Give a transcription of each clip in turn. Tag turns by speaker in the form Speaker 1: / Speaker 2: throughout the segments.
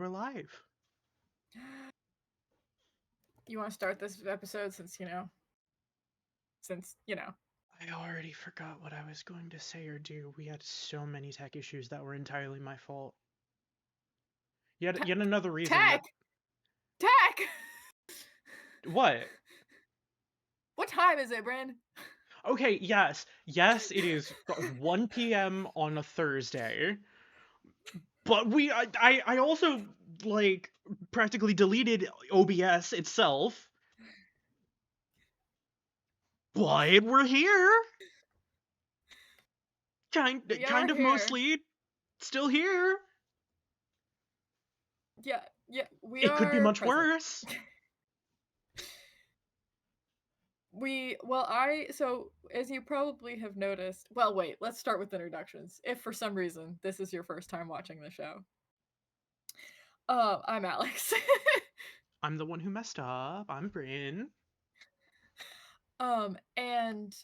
Speaker 1: we're live.
Speaker 2: You want to start this episode since
Speaker 1: I already forgot what I was going to say or do. We had so many tech issues that were entirely my fault. Yet another reason that
Speaker 2: tech, tech.
Speaker 1: what?
Speaker 2: What time is it, Brandon?
Speaker 1: Okay, yes, it is 1 p.m. on a Thursday. But I also like practically deleted OBS itself. But we're here.
Speaker 2: We
Speaker 1: Kind
Speaker 2: are
Speaker 1: of
Speaker 2: here.
Speaker 1: mostly still here.
Speaker 2: Yeah, we
Speaker 1: It could be
Speaker 2: are
Speaker 1: much
Speaker 2: present.
Speaker 1: worse.
Speaker 2: So as you probably have noticed, well, wait, let's start with introductions. If for some reason this is your first time watching the show, I'm Alex.
Speaker 1: I'm the one who messed up. I'm Bryn.
Speaker 2: And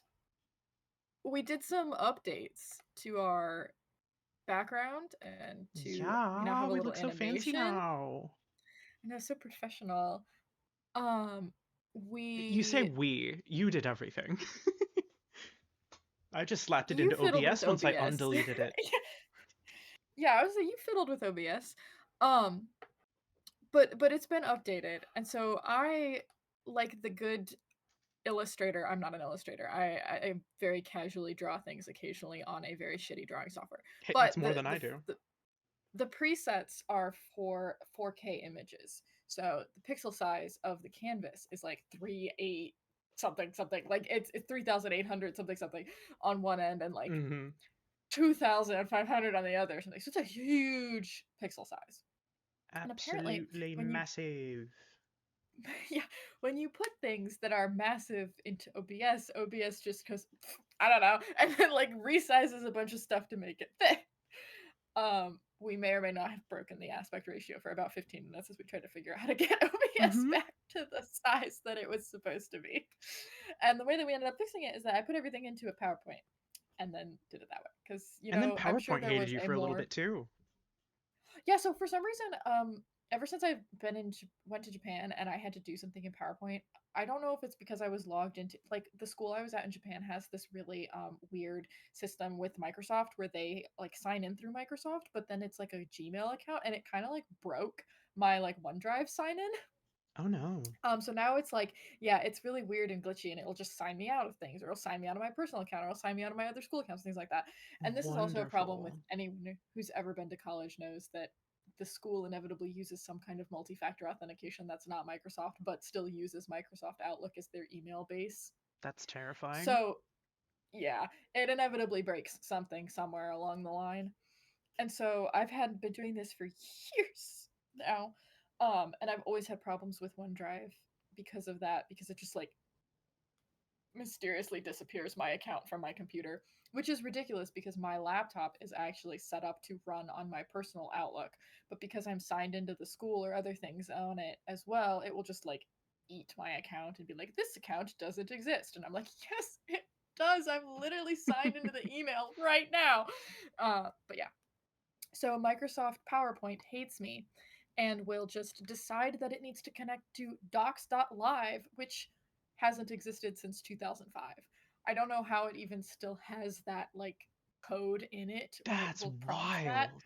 Speaker 2: we did some updates to our background and to we now have
Speaker 1: Yeah,
Speaker 2: a
Speaker 1: we
Speaker 2: little
Speaker 1: look so fancy
Speaker 2: animation.
Speaker 1: now.
Speaker 2: I know, so professional. Um,
Speaker 1: You say
Speaker 2: we
Speaker 1: we. You did everything. I just slapped it
Speaker 2: you
Speaker 1: into
Speaker 2: fiddled with
Speaker 1: OBS once I
Speaker 2: OBS.
Speaker 1: undeleted it.
Speaker 2: Yeah, I was like, you fiddled with OBS. Um, but it's been updated, and so I like the good illustrator. I'm not an illustrator. I very casually draw things occasionally on a very shitty drawing software.
Speaker 1: Hey,
Speaker 2: But
Speaker 1: that's more than I do.
Speaker 2: the presets are for 4K images. So the pixel size of the canvas is like 3.8 something. Like it's 3,800 something on one end and like
Speaker 1: Mm-hmm.
Speaker 2: 2,500 on the other. Something. So it's a huge pixel size. And apparently,
Speaker 1: Absolutely
Speaker 2: when you
Speaker 1: massive.
Speaker 2: yeah, when you put things that are massive into OBS just goes I don't know, and then like resizes a bunch of stuff to make it fit. We may or may not have broken the aspect ratio for about 15 minutes as we tried to figure out how to get OBS
Speaker 1: Mm-hmm.
Speaker 2: back to the size that it was supposed to be. And the way that we ended up fixing it is that I put everything into a PowerPoint and then did it that way. Because,
Speaker 1: And then
Speaker 2: I'm sure
Speaker 1: PowerPoint
Speaker 2: there
Speaker 1: hated
Speaker 2: was
Speaker 1: you
Speaker 2: a
Speaker 1: for a little
Speaker 2: more.
Speaker 1: bit too.
Speaker 2: Yeah, so for some reason, ever since I've been went to Japan and I had to do something in PowerPoint, I don't know if it's because I was logged into like the school I was at in Japan has this really weird system with Microsoft where they like sign in through Microsoft, but then it's like a Gmail account and it kind of like broke my like OneDrive sign in.
Speaker 1: Oh no.
Speaker 2: So now it's like, yeah, it's really weird and glitchy, and it'll just sign me out of things, or it'll sign me out of my personal account, or it'll sign me out of my other school accounts, things like that. And this is also a problem with
Speaker 1: Wonderful.
Speaker 2: anyone who's ever been to college knows that the school inevitably uses some kind of multi-factor authentication that's not Microsoft, but still uses Microsoft Outlook as their email base.
Speaker 1: That's terrifying.
Speaker 2: So yeah, it inevitably breaks something somewhere along the line. And so I've been doing this for years now. And I've always had problems with OneDrive because of that, because it just like mysteriously disappears my account from my computer, which is ridiculous because my laptop is actually set up to run on my personal Outlook. But because I'm signed into the school or other things on it as well, it will just like eat my account and be like, this account doesn't exist. And I'm like, yes, it does. I'm literally signed into the email right now. But yeah, so Microsoft PowerPoint hates me and will just decide that it needs to connect to docs.live, which hasn't existed since 2005. I don't know how it even still has that like code in it when it
Speaker 1: That's
Speaker 2: will prompt that.
Speaker 1: wild.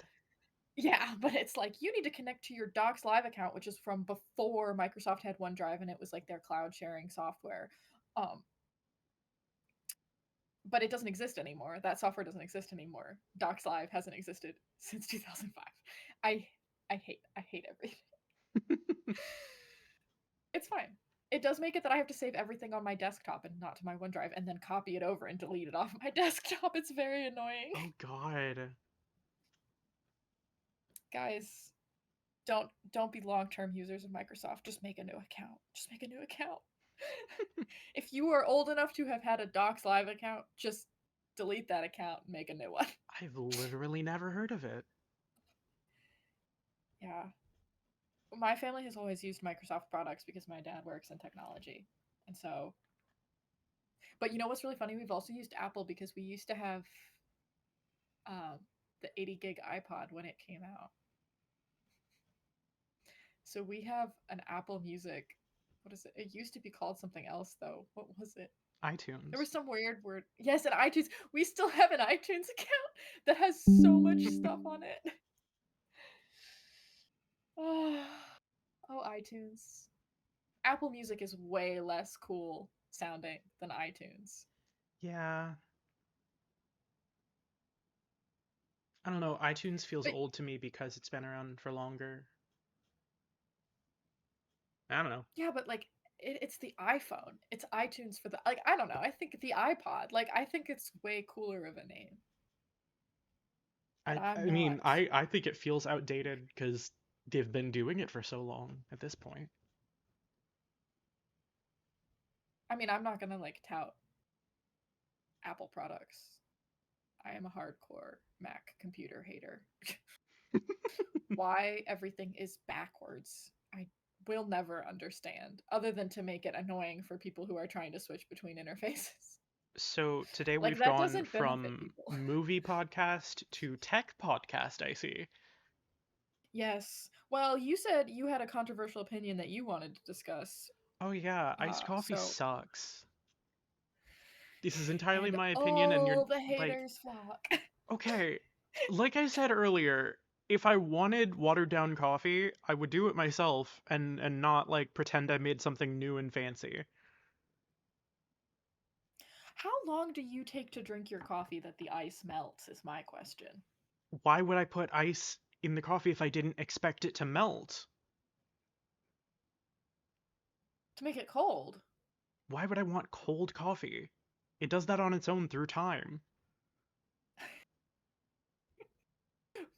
Speaker 2: Yeah, but it's like you need to connect to your Docs Live account, which is from before Microsoft had OneDrive and it was like their cloud sharing software. Um, but it doesn't exist anymore. That software doesn't exist anymore. Docs Live hasn't existed since 2005. I I hate everything. It's fine. It does make it that I have to save everything on my desktop and not to my OneDrive and then copy it over and delete it off my desktop. It's very annoying.
Speaker 1: Oh god.
Speaker 2: Guys, don't be long-term users of Microsoft. Just make a new account. Just make a new account. If you are old enough to have had a Docs Live account, just delete that account and make a new one.
Speaker 1: I've literally never heard of it.
Speaker 2: Yeah. My family has always used Microsoft products because my dad works in technology. And so, but you know what's really funny? We've also used Apple because we used to have um, the 80 gig iPod when it came out. So we have an Apple Music. What is it? It used to be called something else though. What was it? There
Speaker 1: iTunes.
Speaker 2: was some weird word. Yes, an iTunes. We still have an iTunes account that has so much stuff on it. Oh, iTunes. Apple Music is way less cool sounding than iTunes.
Speaker 1: Yeah. I don't know. iTunes feels
Speaker 2: But
Speaker 1: old to me because it's been around for longer. I don't know.
Speaker 2: yeah, but like it's the iPhone. It's iTunes for the like I don't know. I think the iPod. Like I think it's way cooler of a name. But
Speaker 1: I
Speaker 2: I'm
Speaker 1: mean,
Speaker 2: not.
Speaker 1: I think it feels outdated because they've been doing it for so long at this point.
Speaker 2: I mean, I'm not gonna like tout Apple products. I am a hardcore Mac computer hater. Why everything is backwards, I will never understand, other than to make it annoying for people who are trying to switch between interfaces.
Speaker 1: So today
Speaker 2: Like
Speaker 1: we've
Speaker 2: that
Speaker 1: gone
Speaker 2: doesn't benefit
Speaker 1: from
Speaker 2: people.
Speaker 1: movie podcast to tech podcast, I see.
Speaker 2: Yes. Well, you said you had a controversial opinion that you wanted to discuss.
Speaker 1: Oh yeah, iced coffee
Speaker 2: So
Speaker 1: sucks. This is entirely
Speaker 2: and
Speaker 1: my opinion, and you're
Speaker 2: all the
Speaker 1: like,
Speaker 2: haters flock.
Speaker 1: okay, like I said earlier, if I wanted watered down coffee, I would do it myself and not like pretend I made something new and fancy.
Speaker 2: How long do you take to drink your coffee that the ice melts? Is my question.
Speaker 1: Why would I put ice in the coffee if I didn't expect it to melt?
Speaker 2: To make it cold.
Speaker 1: Why would I want cold coffee? It does that on its own through time.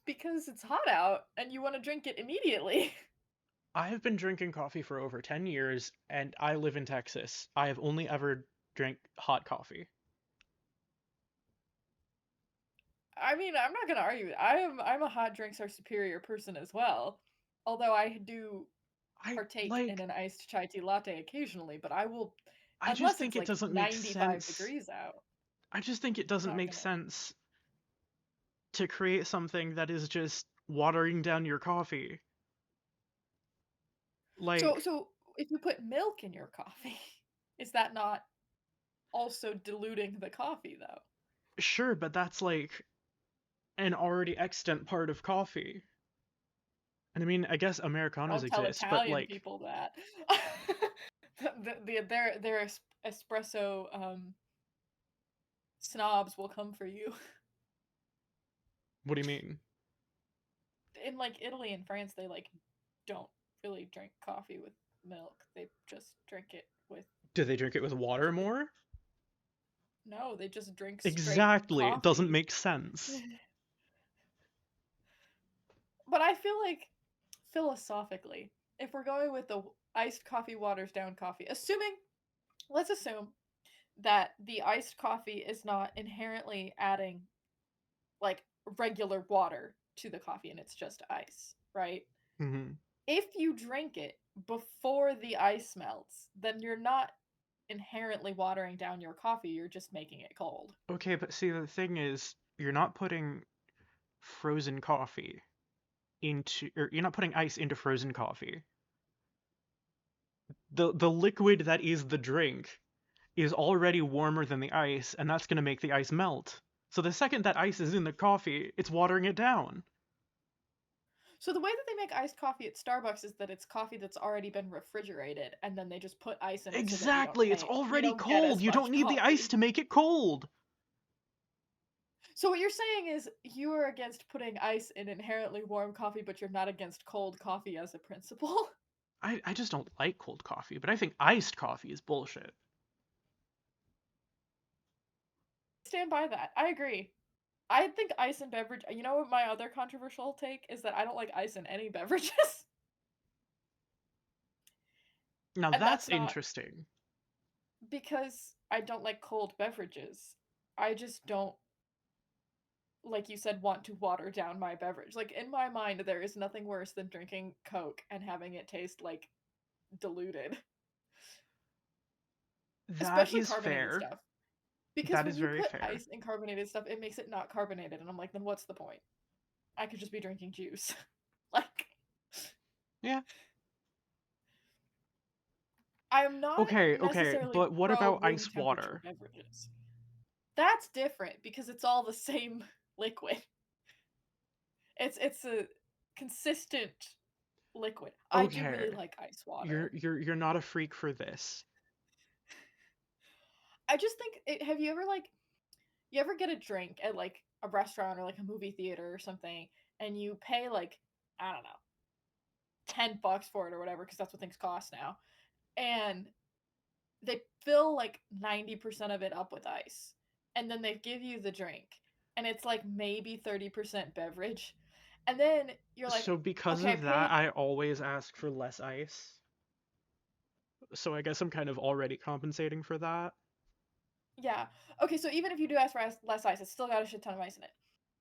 Speaker 2: Because it's hot out and you want to drink it immediately.
Speaker 1: I have been drinking coffee for over 10 years and I live in Texas. I have only ever drank hot coffee.
Speaker 2: I mean, I'm not gonna argue. I'm a hot drinks are superior person as well. Although I do
Speaker 1: I
Speaker 2: partake in
Speaker 1: like
Speaker 2: an iced chai tea latte occasionally, but I will
Speaker 1: I just
Speaker 2: unless
Speaker 1: think
Speaker 2: it's
Speaker 1: it
Speaker 2: like
Speaker 1: doesn't make
Speaker 2: 95
Speaker 1: sense.
Speaker 2: degrees out.
Speaker 1: I just think it
Speaker 2: I'm
Speaker 1: doesn't
Speaker 2: not
Speaker 1: make
Speaker 2: gonna.
Speaker 1: sense to create something that is just watering down your coffee.
Speaker 2: So
Speaker 1: Like,
Speaker 2: so if you put milk in your coffee, is that not also diluting the coffee though?
Speaker 1: sure, but that's like an already extant part of coffee. And I mean, I guess Americanos
Speaker 2: Don't tell
Speaker 1: exist, but
Speaker 2: Italian
Speaker 1: like,
Speaker 2: people that. Their espresso snobs will come for you.
Speaker 1: what do you mean?
Speaker 2: In like Italy and France, they like don't really drink coffee with milk. They just drink it with
Speaker 1: Do they drink it with water
Speaker 2: the,
Speaker 1: more?
Speaker 2: no. They just drink straight
Speaker 1: Exactly. It doesn't
Speaker 2: coffee.
Speaker 1: make sense.
Speaker 2: But I feel like philosophically, if we're going with the iced coffee waters down coffee, assuming let's assume that the iced coffee is not inherently adding like regular water to the coffee and it's just ice, right?
Speaker 1: Hmm.
Speaker 2: If you drink it before the ice melts, then you're not inherently watering down your coffee, you're just making it cold.
Speaker 1: Okay, but see, the thing is, you're not putting frozen coffee into, or you're not putting ice into frozen coffee. The liquid that is the drink is already warmer than the ice, and that's going to make the ice melt. So the second that ice is in the coffee, it's watering it down.
Speaker 2: So the way that they make iced coffee at Starbucks is that it's coffee that's already been refrigerated and then they just put ice in it so that
Speaker 1: Exactly, it's
Speaker 2: you
Speaker 1: already
Speaker 2: don't get
Speaker 1: cold.
Speaker 2: as
Speaker 1: You don't
Speaker 2: much
Speaker 1: need the ice
Speaker 2: coffee.
Speaker 1: to make it cold.
Speaker 2: So what you're saying is you are against putting ice in inherently warm coffee, but you're not against cold coffee as a principle?
Speaker 1: I just don't like cold coffee, but I think iced coffee is bullshit.
Speaker 2: Stand by that. I agree. I think ice in beverage. You know what my other controversial take is that I don't like ice in any beverages,
Speaker 1: Now
Speaker 2: and
Speaker 1: that's
Speaker 2: that's not
Speaker 1: interesting.
Speaker 2: because I don't like cold beverages. I just don't, like you said, want to water down my beverage. Like in my mind, there is nothing worse than drinking Coke and having it taste like diluted,
Speaker 1: That
Speaker 2: especially
Speaker 1: is
Speaker 2: carbonated
Speaker 1: fair.
Speaker 2: stuff. Because
Speaker 1: That
Speaker 2: when
Speaker 1: is
Speaker 2: you
Speaker 1: very
Speaker 2: put
Speaker 1: fair.
Speaker 2: ice in carbonated stuff, it makes it not carbonated, and I'm like, then what's the point? I could just be drinking juice. Like,
Speaker 1: Yeah.
Speaker 2: I'm not
Speaker 1: Okay,
Speaker 2: necessarily
Speaker 1: but what
Speaker 2: pro
Speaker 1: about
Speaker 2: room
Speaker 1: ice
Speaker 2: temperature
Speaker 1: water?
Speaker 2: beverages. That's different because it's all the same liquid. It's a consistent liquid. I do really
Speaker 1: Okay,
Speaker 2: like ice
Speaker 1: you're
Speaker 2: water.
Speaker 1: you're you're not a freak for this.
Speaker 2: I just think have you ever like you ever get a drink at like a restaurant or like a movie theater or something and you pay like I don't know, $10 for it or whatever because that's what things cost now. And they fill like 90% of it up with ice. And then they give you the drink. And it's like maybe 30% beverage. And then you're like,
Speaker 1: So because
Speaker 2: okay, I
Speaker 1: of that,
Speaker 2: paid.
Speaker 1: I always ask for less ice. So I guess I'm kind of already compensating for that.
Speaker 2: Yeah. Okay, so even if you do ask for less ice, it's still got a shit ton of ice in it.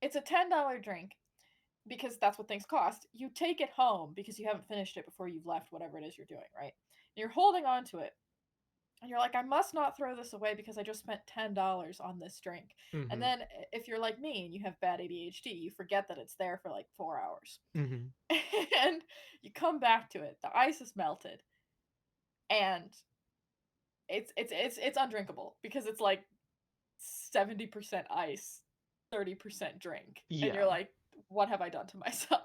Speaker 2: It's a $10 drink because that's what things cost. You take it home because you haven't finished it before you've left whatever it is you're doing, right? And you're holding on to it. And you're like, I must not throw this away because I just spent $10 on this drink. And
Speaker 1: Mhm.
Speaker 2: then if you're like me and you have bad ADHD, you forget that it's there for like 4 hours.
Speaker 1: Mhm.
Speaker 2: And you come back to it. The ice is melted. And it's undrinkable because it's like 70% ice, 30% drink. And you're
Speaker 1: Yeah.
Speaker 2: like, what have I done to myself?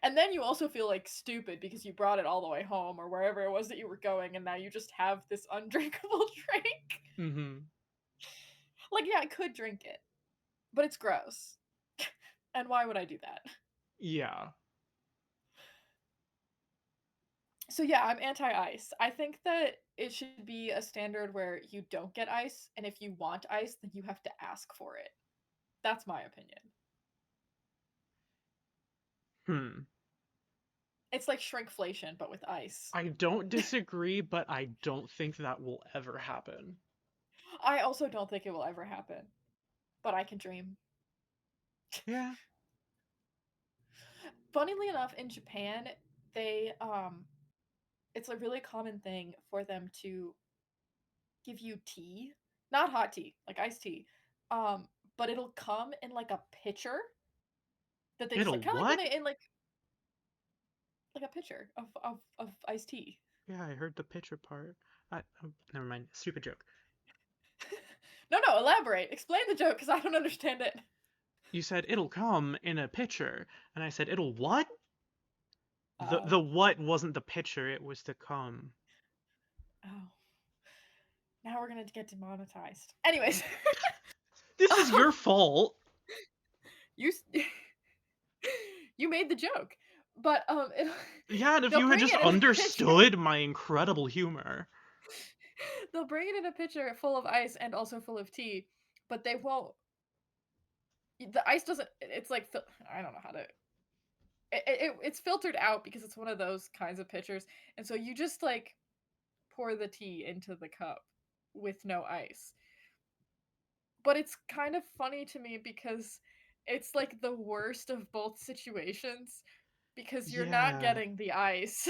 Speaker 2: And then you also feel like stupid because you brought it all the way home or wherever it was that you were going, and now you just have this undrinkable drink.
Speaker 1: Mhm.
Speaker 2: Like, yeah, I could drink it, but it's gross. And why would I do that?
Speaker 1: Yeah.
Speaker 2: So, yeah, I'm anti ice. I think that it should be a standard where you don't get ice, and if you want ice, then you have to ask for it. That's my opinion.
Speaker 1: Hmm.
Speaker 2: It's like shrinkflation, but with ice.
Speaker 1: I don't disagree, but I don't think that will ever happen.
Speaker 2: I also don't think it will ever happen, but I can dream.
Speaker 1: Yeah.
Speaker 2: Funnily enough, in Japan, they it's a really common thing for them to give you tea, not hot tea, like iced tea. Um, but it'll come in like a pitcher that they just
Speaker 1: It'll
Speaker 2: like kind of like when
Speaker 1: what?
Speaker 2: they in like a pitcher of iced tea.
Speaker 1: Yeah, I heard the pitcher part. Oh, never mind. Stupid joke.
Speaker 2: No, elaborate. Explain the joke because I don't understand it.
Speaker 1: You said it'll come in a pitcher, and I said it'll what? The
Speaker 2: Oh,
Speaker 1: what wasn't the pitcher, it was the come.
Speaker 2: oh. Now we're gonna get demonetized. Anyways,
Speaker 1: This is
Speaker 2: um,
Speaker 1: your fault.
Speaker 2: you you made the joke, but
Speaker 1: Yeah, and if
Speaker 2: they'll
Speaker 1: you had
Speaker 2: bring
Speaker 1: just
Speaker 2: it in a pitcher.
Speaker 1: understood my incredible humor.
Speaker 2: They'll bring it in a pitcher full of ice and also full of tea, but they won't. The ice doesn't. It's like I don't know how to. It's filtered out because it's one of those kinds of pitchers, and so you just like pour the tea into the cup with no ice. But it's kind of funny to me because it's like the worst of both situations because you're not
Speaker 1: Yeah.
Speaker 2: getting the ice,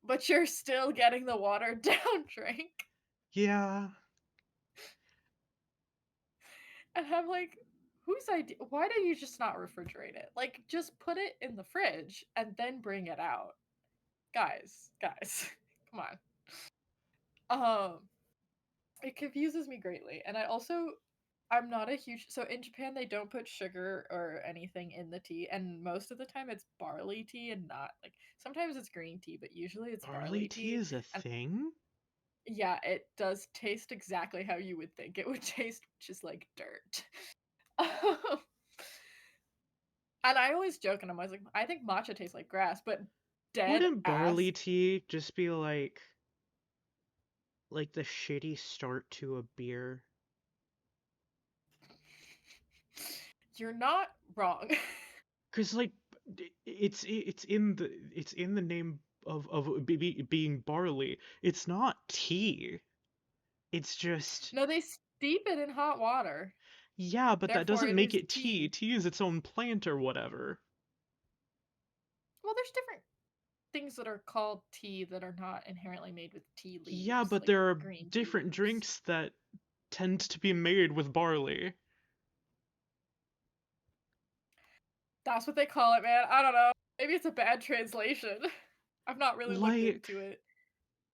Speaker 2: but you're still getting the watered down drink.
Speaker 1: Yeah.
Speaker 2: And I'm like, whose idea? Why do you just not refrigerate it? Like, just put it in the fridge and then bring it out. Guys, come on. It confuses me greatly. And I'm not a huge. So in Japan, they don't put sugar or anything in the tea. And most of the time, it's barley tea and not like sometimes it's green tea, but usually it's
Speaker 1: Barley
Speaker 2: barley
Speaker 1: tea
Speaker 2: tea.
Speaker 1: is a
Speaker 2: And
Speaker 1: thing?
Speaker 2: yeah, it does taste exactly how you would think it would taste, which is like dirt. And I always joke, and I'm always like, I think matcha tastes like grass, but dead
Speaker 1: Wouldn't barley
Speaker 2: ass.
Speaker 1: tea just be like the shitty start to a beer?
Speaker 2: You're not wrong.
Speaker 1: Cause like it's in the name of being barley. It's not tea. It's just
Speaker 2: No, they steep it in hot water.
Speaker 1: yeah, but that
Speaker 2: Therefore,
Speaker 1: doesn't
Speaker 2: it
Speaker 1: make
Speaker 2: is
Speaker 1: it tea.
Speaker 2: tea.
Speaker 1: Tea is its own plant or whatever.
Speaker 2: Well, there's different things that are called tea that are not inherently made with tea
Speaker 1: Yeah,
Speaker 2: leaves,
Speaker 1: but
Speaker 2: like
Speaker 1: there are
Speaker 2: green tea
Speaker 1: different
Speaker 2: leaves.
Speaker 1: drinks that tend to be made with barley.
Speaker 2: That's what they call it, man. I don't know. Maybe it's a bad translation. I've not really looked
Speaker 1: Like
Speaker 2: into it.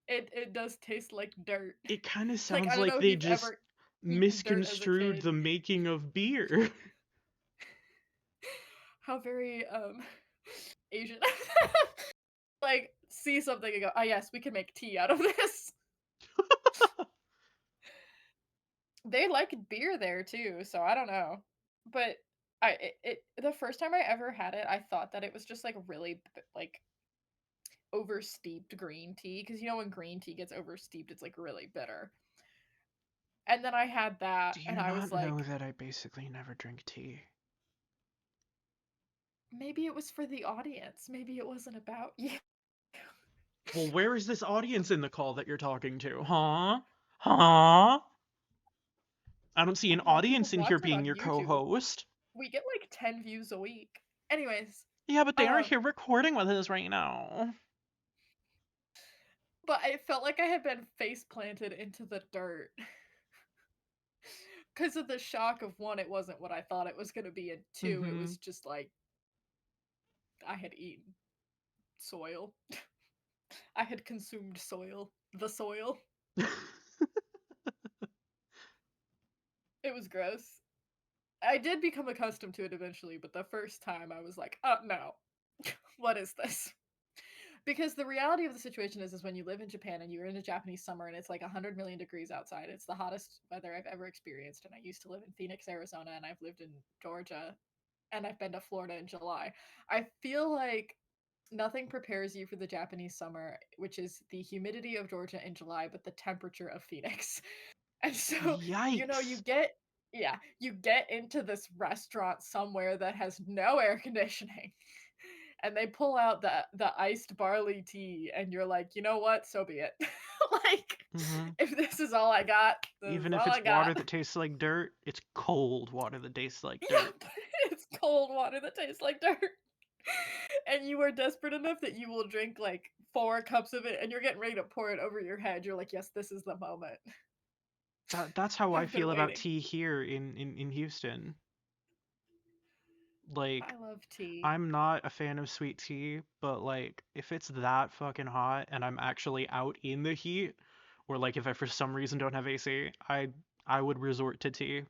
Speaker 2: It does taste like dirt.
Speaker 1: It kind of
Speaker 2: Like, I
Speaker 1: sounds
Speaker 2: don't
Speaker 1: like
Speaker 2: know if
Speaker 1: they
Speaker 2: you've
Speaker 1: just
Speaker 2: ever eaten dirt as a
Speaker 1: misconstrued
Speaker 2: kid.
Speaker 1: the making of beer.
Speaker 2: How very Asian. Like, see something and go, "Ah, yes, we can make tea out of this." They like beer there too, so I don't know. But the first time I ever had it, I thought that it was just like really like oversteeped green tea because you know when green tea gets oversteeped, it's like really bitter. And then I had that,
Speaker 1: Do
Speaker 2: and
Speaker 1: you
Speaker 2: I was
Speaker 1: not know
Speaker 2: like,
Speaker 1: that I basically never drink tea?
Speaker 2: maybe it was for the audience. Maybe it wasn't about you.
Speaker 1: Well, where is this audience in the call that you're talking to? Huh? Huh? I don't see an
Speaker 2: Yeah, people
Speaker 1: audience in
Speaker 2: watch
Speaker 1: here
Speaker 2: it
Speaker 1: being
Speaker 2: on
Speaker 1: your
Speaker 2: YouTube.
Speaker 1: co-host.
Speaker 2: We get like 10 views a week. Anyways,
Speaker 1: Yeah, but they aren't
Speaker 2: um,
Speaker 1: here recording with us right now.
Speaker 2: but I felt like I had been face planted into the dirt because of the shock of one, it wasn't what I thought it was going to be, and two, it
Speaker 1: Mm-hmm.
Speaker 2: was just like I had eaten soil. I had consumed soil. The soil. It was gross. I did become accustomed to it eventually, but the first time I was like, oh no, what is this? Because the reality of the situation is when you live in Japan and you're in a Japanese summer and it's like 100 million degrees outside, it's the hottest weather I've ever experienced. And I used to live in Phoenix, Arizona, and I've lived in Georgia, and I've been to Florida in July. I feel like nothing prepares you for the Japanese summer, which is the humidity of Georgia in July, but the temperature of Phoenix. And so, you
Speaker 1: Yikes.
Speaker 2: you get into this restaurant somewhere that has no air conditioning, and they pull out the iced barley tea, and you're like, you know what? So be it. Like,
Speaker 1: Mm-hmm.
Speaker 2: if this is all I got, this is
Speaker 1: Even if
Speaker 2: all I
Speaker 1: it's water
Speaker 2: got.
Speaker 1: that tastes like dirt, it's cold water that tastes like dirt.
Speaker 2: Yep, it's cold water that tastes like dirt. And you are desperate enough that you will drink like 4 cups of it, and you're getting ready to pour it over your head. You're like, yes, this is the moment.
Speaker 1: That's how I
Speaker 2: I've been
Speaker 1: feel about
Speaker 2: waiting.
Speaker 1: tea here in Houston. Like,
Speaker 2: I love tea.
Speaker 1: I'm not a fan of sweet tea, but like if it's that fucking hot and I'm actually out in the heat, or like if I for some reason don't have AC, I would resort to tea.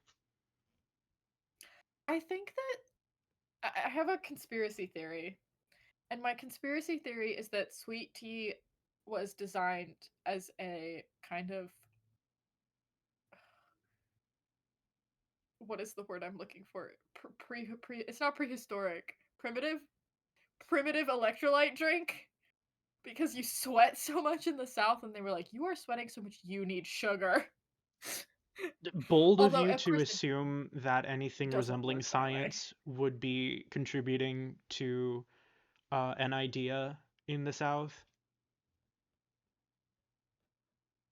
Speaker 2: I think that I have a conspiracy theory. And my conspiracy theory is that sweet tea was designed as a kind of, what is the word I'm looking for? It's not prehistoric. Primitive electrolyte drink because you sweat so much in the south, and they were like, "You are sweating so much, you need sugar."
Speaker 1: Bold of
Speaker 2: Although
Speaker 1: you
Speaker 2: of
Speaker 1: to
Speaker 2: course it
Speaker 1: assume that anything
Speaker 2: doesn't
Speaker 1: resembling
Speaker 2: work that way.
Speaker 1: science would be contributing to an idea in the South.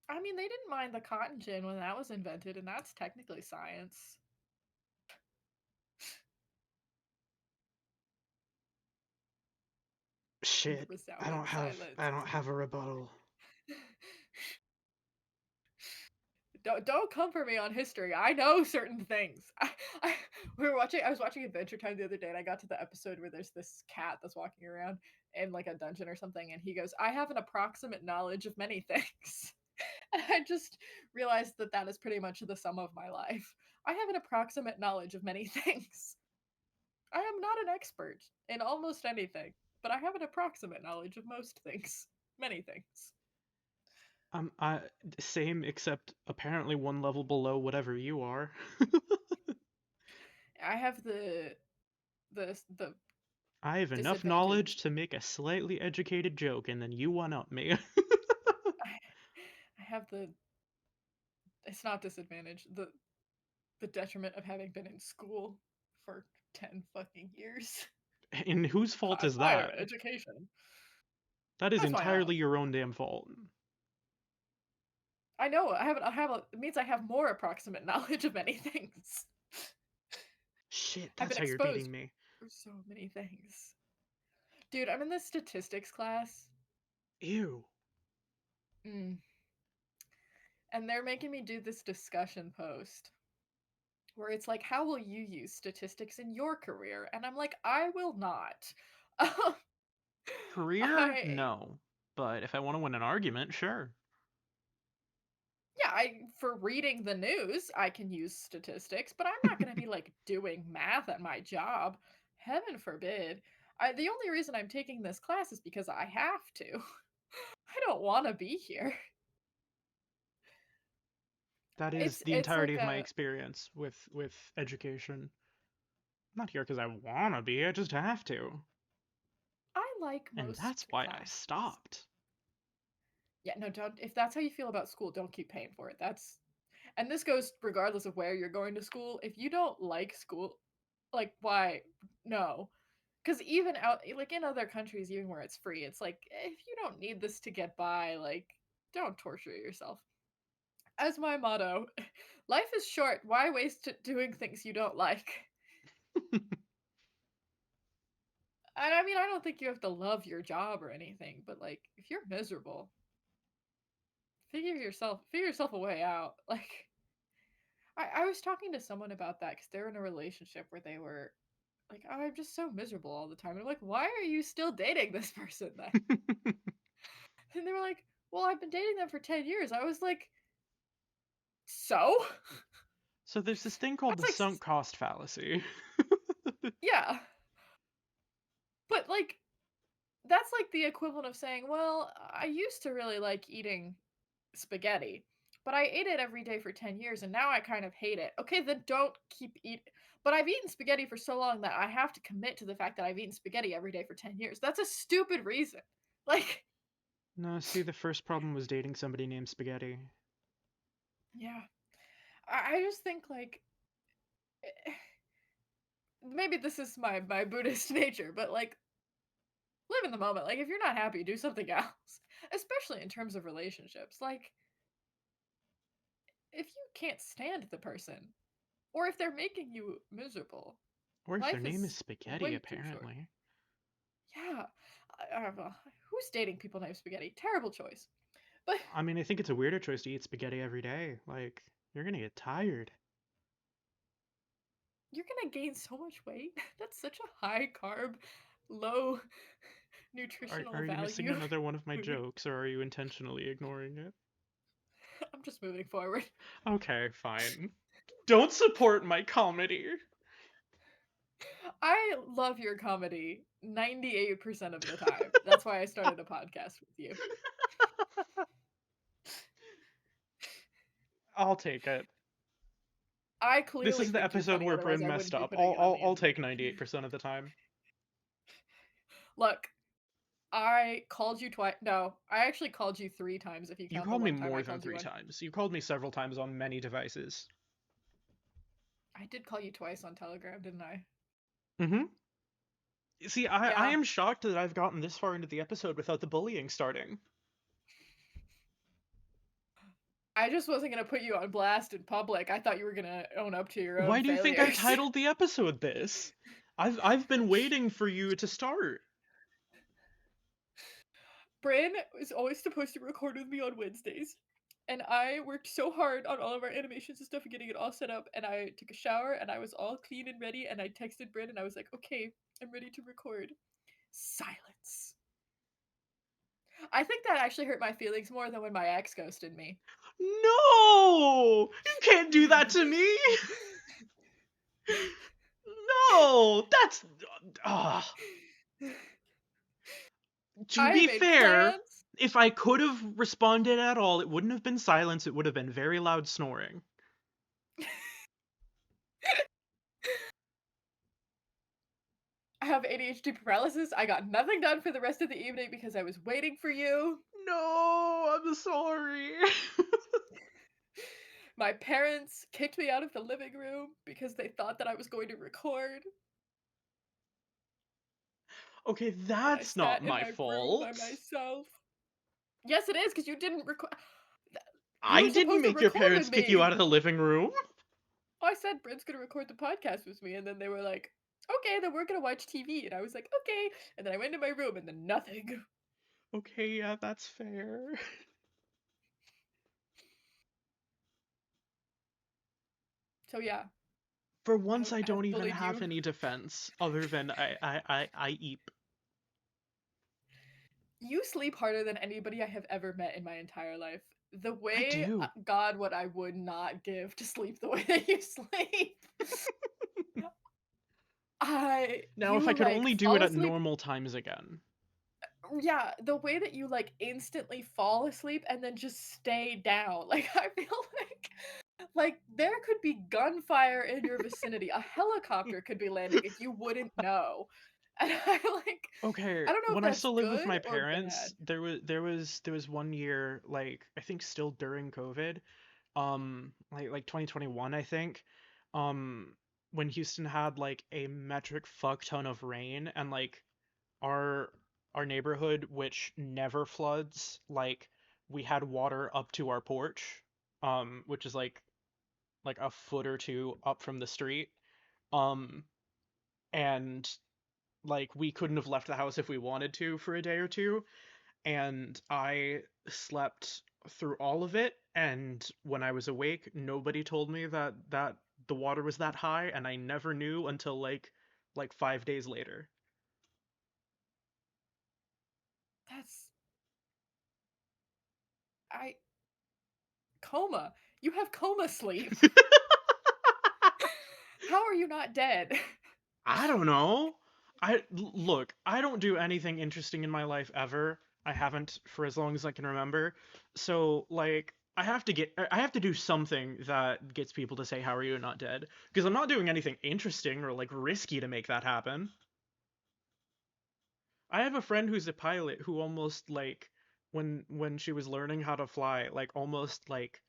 Speaker 2: I mean, they didn't mind the cotton gin when that was invented, and that's technically science. The
Speaker 1: Shit,
Speaker 2: resounding
Speaker 1: I
Speaker 2: silence is
Speaker 1: don't have a rebuttal.
Speaker 2: don't come for me on history. I know certain things. I was watching Adventure Time the other day, and I got to the episode where there's this cat that's walking around in like a dungeon or something, and he goes, "I have an approximate knowledge of many things." And I just realized that that is pretty much the sum of my life. I have an approximate knowledge of many things. I am not an expert in almost anything, but I have an approximate knowledge of most things. Many things.
Speaker 1: I same except apparently one level below whatever you are.
Speaker 2: I have the
Speaker 1: I have enough knowledge
Speaker 2: disadvantage.
Speaker 1: to make a slightly educated joke, and then you one up me.
Speaker 2: I, I have the it's not disadvantage. The detriment of having been in school for 10 fucking years.
Speaker 1: And whose fault is
Speaker 2: Higher
Speaker 1: that?
Speaker 2: education.
Speaker 1: That is
Speaker 2: That's my own.
Speaker 1: entirely your own damn fault.
Speaker 2: I know. It means I have more approximate knowledge of many things.
Speaker 1: Shit,
Speaker 2: I've
Speaker 1: that's
Speaker 2: been
Speaker 1: how you're beating
Speaker 2: exposed
Speaker 1: me.
Speaker 2: for so many things. Dude, I'm in this statistics class.
Speaker 1: Ew.
Speaker 2: Mm, and they're making me do this discussion post where it's like, how will you use statistics in your career? And I'm like, I will not.
Speaker 1: Career?
Speaker 2: I
Speaker 1: No. But if I want to win an argument, sure.
Speaker 2: Yeah, I for reading the news, I can use statistics, but I'm not going to be like doing math at my job. Heaven forbid. The only reason I'm taking this class is because I have to. I don't want to be here.
Speaker 1: That is the
Speaker 2: It's
Speaker 1: entirety
Speaker 2: like
Speaker 1: of my
Speaker 2: a
Speaker 1: experience with education. I'm not here because I want to be, I just have to.
Speaker 2: I like
Speaker 1: And that's
Speaker 2: most
Speaker 1: why I
Speaker 2: classes.
Speaker 1: stopped.
Speaker 2: Yeah, no, don't if that's how you feel about school, don't keep paying for it. That's and this goes regardless of where you're going to school. If you don't like school, like why? No. Because even out like in other countries, even where it's free, it's like if you don't need this to get by, like don't torture yourself. As my motto, life is short. Why waste it doing things you don't like? And I mean, I don't think you have to love your job or anything, but like if you're miserable, figure yourself a way out. Like I was talking to someone about that because they're in a relationship where they were like, oh, I'm just so miserable all the time. And I'm like, why are you still dating this person then? And they were like, well, I've been dating them for 10 years. I was like, so?
Speaker 1: So there's this thing called
Speaker 2: That's
Speaker 1: the
Speaker 2: like,
Speaker 1: sunk cost fallacy.
Speaker 2: yeah. But like, that's like the equivalent of saying, well, I used to really like eating spaghetti, but I ate it every day for 10 years and now I kind of hate it. Okay, then don't keep eating. But I've eaten spaghetti for so long that I have to commit to the fact that I've eaten spaghetti every day for 10 years. That's a stupid reason. Like,
Speaker 1: No, see, the first problem was dating somebody named Spaghetti.
Speaker 2: yeah. I just think, like, maybe this is my Buddhist nature, but like, live in the moment. Like, if you're not happy, do something else, especially in terms of relationships. Like, if you can't stand the person, or if they're making you miserable,
Speaker 1: Or if their
Speaker 2: life
Speaker 1: name is
Speaker 2: is
Speaker 1: Spaghetti,
Speaker 2: way too short.
Speaker 1: apparently.
Speaker 2: Yeah. Who's dating people named Spaghetti? Terrible choice. But
Speaker 1: I mean, I think it's a weirder choice to eat spaghetti every day. Like, you're gonna get tired.
Speaker 2: you're gonna gain so much weight. That's such a high carb, low nutritional
Speaker 1: Are you missing
Speaker 2: value
Speaker 1: another one of my
Speaker 2: food.
Speaker 1: jokes, or are you intentionally ignoring it?
Speaker 2: I'm just moving forward.
Speaker 1: Okay, fine. Don't support my comedy.
Speaker 2: I love your comedy 98% of the time. That's why I started a podcast with you.
Speaker 1: I'll take it.
Speaker 2: I
Speaker 1: This
Speaker 2: clearly
Speaker 1: is the
Speaker 2: think you're
Speaker 1: episode
Speaker 2: funny,
Speaker 1: where
Speaker 2: otherwise
Speaker 1: Bryn
Speaker 2: I
Speaker 1: messed
Speaker 2: wouldn't be
Speaker 1: up.
Speaker 2: putting it on the
Speaker 1: I'll
Speaker 2: internet.
Speaker 1: take 98% of the time.
Speaker 2: Look, I called you twice. No, I actually called you 3 times if you
Speaker 1: You
Speaker 2: count the
Speaker 1: called me
Speaker 2: one time
Speaker 1: more
Speaker 2: I
Speaker 1: than
Speaker 2: called you
Speaker 1: three
Speaker 2: on.
Speaker 1: times. You called me several times on many devices.
Speaker 2: I did call you twice on Telegram, didn't I?
Speaker 1: Mm-hmm. See, I
Speaker 2: Yeah.
Speaker 1: am shocked that I've gotten this far into the episode without the bullying starting.
Speaker 2: I just wasn't going to put you on blast in public. I thought you were going to own up to your own
Speaker 1: Why do you think I
Speaker 2: failures.
Speaker 1: titled the episode this? I've been waiting for you to start.
Speaker 2: Bryn was always supposed to record with me on Wednesdays. And I worked so hard on all of our animations and stuff and getting it all set up. And I took a shower and I was all clean and ready. And I texted Bryn and I was like, okay, I'm ready to record. Silence. I think that actually hurt my feelings more than when my ex ghosted me.
Speaker 1: No! You can't do that to me! No! That's. Ah. To
Speaker 2: I
Speaker 1: be
Speaker 2: made
Speaker 1: fair,
Speaker 2: plans.
Speaker 1: if I could have responded at all, it wouldn't have been silence, it would have been very loud snoring.
Speaker 2: I have ADHD paralysis. I got nothing done for the rest of the evening because I was waiting for you.
Speaker 1: No, I'm sorry.
Speaker 2: My parents kicked me out of the living room because they thought that I was going to record.
Speaker 1: Okay,
Speaker 2: And I
Speaker 1: that's not
Speaker 2: sat in
Speaker 1: my
Speaker 2: my room by
Speaker 1: fault.
Speaker 2: myself. Yes, it is because you didn't record. You
Speaker 1: I
Speaker 2: were
Speaker 1: didn't
Speaker 2: supposed to
Speaker 1: make your
Speaker 2: record
Speaker 1: parents
Speaker 2: with
Speaker 1: kick you
Speaker 2: me.
Speaker 1: out of the living room.
Speaker 2: I said Brent's gonna record the podcast with me, and then they were like, "Okay, then we're gonna watch TV." And I was like, "Okay." And then I went to my room, and then nothing.
Speaker 1: Okay, yeah, that's fair.
Speaker 2: So yeah,
Speaker 1: For once, I
Speaker 2: I have
Speaker 1: don't even
Speaker 2: bullied
Speaker 1: have
Speaker 2: you.
Speaker 1: any defense other than I eat.
Speaker 2: You sleep harder than anybody I have ever met in my entire life. The
Speaker 1: I
Speaker 2: way,
Speaker 1: do.
Speaker 2: God, what I would not give to sleep the way that you sleep.
Speaker 1: Now, if I
Speaker 2: You
Speaker 1: could
Speaker 2: like
Speaker 1: only do it
Speaker 2: fall
Speaker 1: at
Speaker 2: asleep.
Speaker 1: normal times again.
Speaker 2: Yeah, the way that you like instantly fall asleep and then just stay down. Like I feel like there could be gunfire in your vicinity. A helicopter could be landing and you wouldn't know. And
Speaker 1: Okay,
Speaker 2: I don't know if
Speaker 1: when I
Speaker 2: that's
Speaker 1: still lived with
Speaker 2: good
Speaker 1: my
Speaker 2: or bad.
Speaker 1: parents, there was 1 year, like I think still during COVID, like 2021, I think, um, when Houston had like a metric fuck ton of rain, and like our our neighborhood, which never floods, like we had water up to our porch, which is like a foot or two up from the street, um, and like we couldn't have left the house if we wanted to for a day or two, and I slept through all of it, and when I was awake nobody told me that the water was that high, and I never knew until like 5 days later.
Speaker 2: That's I coma. You have coma sleep. How are you not dead?
Speaker 1: I don't know. Look, I don't do anything interesting in my life ever. I haven't for as long as I can remember. So, like, I have to do something that gets people to say, "How are you not dead?" Because I'm not doing anything interesting or like risky to make that happen. I have a friend who's a pilot who almost like when she was learning how to fly, like almost like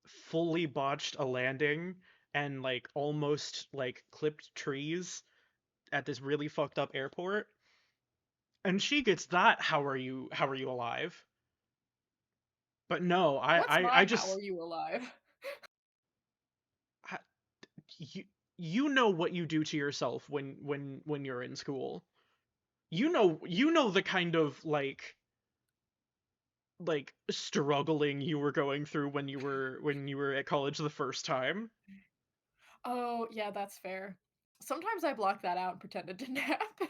Speaker 1: fully botched a landing and like almost like clipped trees at this really fucked up airport, and she gets that how are you alive. But no,
Speaker 2: What's
Speaker 1: I
Speaker 2: my how
Speaker 1: just
Speaker 2: are you alive?
Speaker 1: I, you you know what you do to yourself when you're in school. You know the kind of like struggling you were going through when you were at college the first time.
Speaker 2: Oh, yeah, that's fair. Sometimes I block that out and pretend it didn't happen.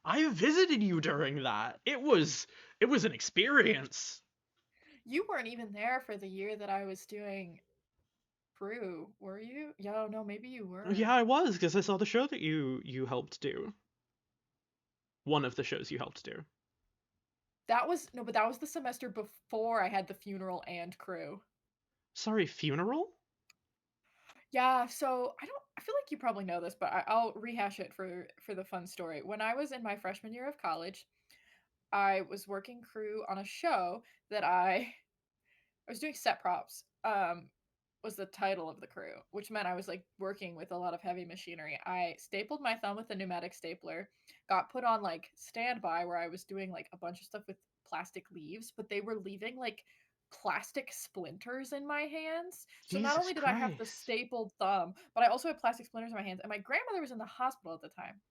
Speaker 1: I visited you during that. It was an experience.
Speaker 2: You weren't even there for the year that I was doing crew, were you? Yo, no, maybe you
Speaker 1: Yeah,
Speaker 2: were.
Speaker 1: I was, because I saw the show that you helped do. One of the shows you helped do.
Speaker 2: That was no, but that was the semester before I had the funeral and crew.
Speaker 1: Sorry, funeral?
Speaker 2: Yeah, so I feel like you probably know this, but I'll rehash it for the fun story. When I was in my freshman year of college, I was working crew on a show that I was doing set props. Was the title of the crew, which meant I was like working with a lot of heavy machinery. I stapled my thumb with a pneumatic stapler, got put on like standby where I was doing like a bunch of stuff with plastic leaves, but they were leaving like plastic splinters in my hands. So not
Speaker 1: Jesus
Speaker 2: only did I have the
Speaker 1: Christ.
Speaker 2: stapled thumb, but I also had plastic splinters in my hands. And my grandmother was in the hospital at the time.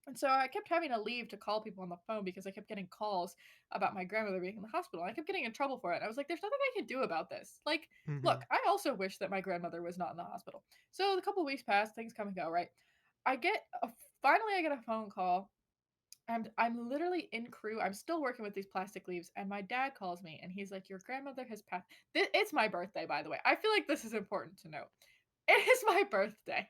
Speaker 2: And so I kept having to leave to call people on the phone because I kept getting calls about my grandmother being in the hospital. I kept getting in trouble for it. And I was like, there's nothing I can do about this. Like, look,
Speaker 1: Hmm.
Speaker 2: I also wish that my grandmother was not in the hospital. So a couple weeks pass, things come and go, right? I get a finally I get a phone call. And I'm literally in crew. I'm still working with these plastic leaves, and my dad calls me and he's like, your grandmother has passed. It's my birthday, by the way. I feel like this is important to note. It is my birthday.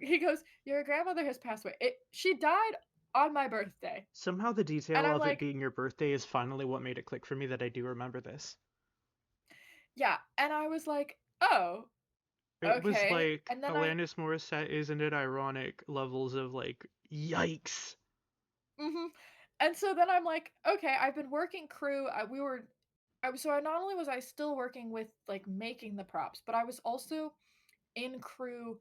Speaker 2: He goes, your grandmother has passed away. She died on my birthday.
Speaker 1: Somehow the
Speaker 2: And
Speaker 1: detail
Speaker 2: I'm
Speaker 1: of it
Speaker 2: like,
Speaker 1: being your birthday is finally what made it click for me that I do remember this.
Speaker 2: yeah. And I was like, oh,
Speaker 1: It was
Speaker 2: okay.
Speaker 1: like
Speaker 2: And then
Speaker 1: Alanis Morissette, isn't it ironic levels of like yikes.
Speaker 2: mhm. And so then I'm like, okay, I've been working crew. So I not only was I still working with like making the props, but I was also in crew